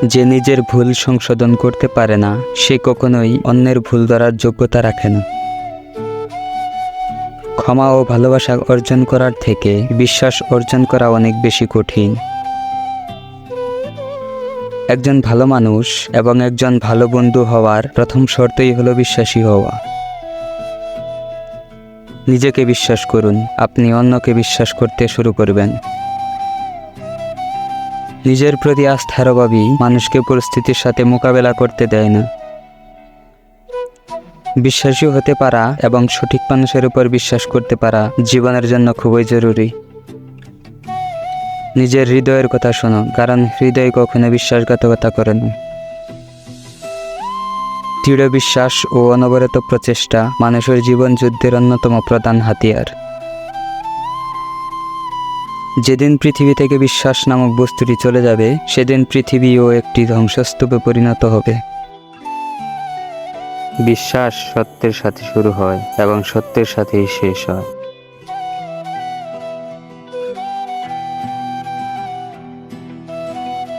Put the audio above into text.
যে নিজের ভুল সংশোধন করতে পারে না, সে কখনোই অন্যের ভুল ধরার যোগ্যতা রাখে না। ক্ষমা ও ভালোবাসা অর্জন করার থেকে বিশ্বাস অর্জন করা অনেক বেশি কঠিন। একজন ভালো মানুষ এবং একজন ভালো বন্ধু হওয়ার প্রথম শর্তই হলো বিশ্বাসী হওয়া। নিজেকে বিশ্বাস করুন, আপনি অন্যকে বিশ্বাস করতে শুরু করবেন। নিজের প্রতি আস্থার অভাবই মানুষকে পরিস্থিতির সাথে মোকাবেলা করতে দেয় না। বিশ্বাসী হতে পারা এবং সঠিক মানুষের উপর বিশ্বাস করতে পারা জীবনের জন্য খুবই জরুরি। নিজের হৃদয়ের কথা শোনো, কারণ হৃদয় কখনো বিশ্বাসঘাতকতা করে না। দৃঢ় বিশ্বাস ও অনবরত প্রচেষ্টা মানুষের জীবন যুদ্ধের অন্যতম প্রধান হাতিয়ার। যেদিন পৃথিবী থেকে বিশ্বাস নামক বস্তুটি চলে যাবে, সেদিন পৃথিবীও একটি ধ্বংসস্তূপে পরিণত হবে। বিশ্বাস সত্যের সাথে শুরু হয় এবং সত্যের সাথেই শেষ হয়।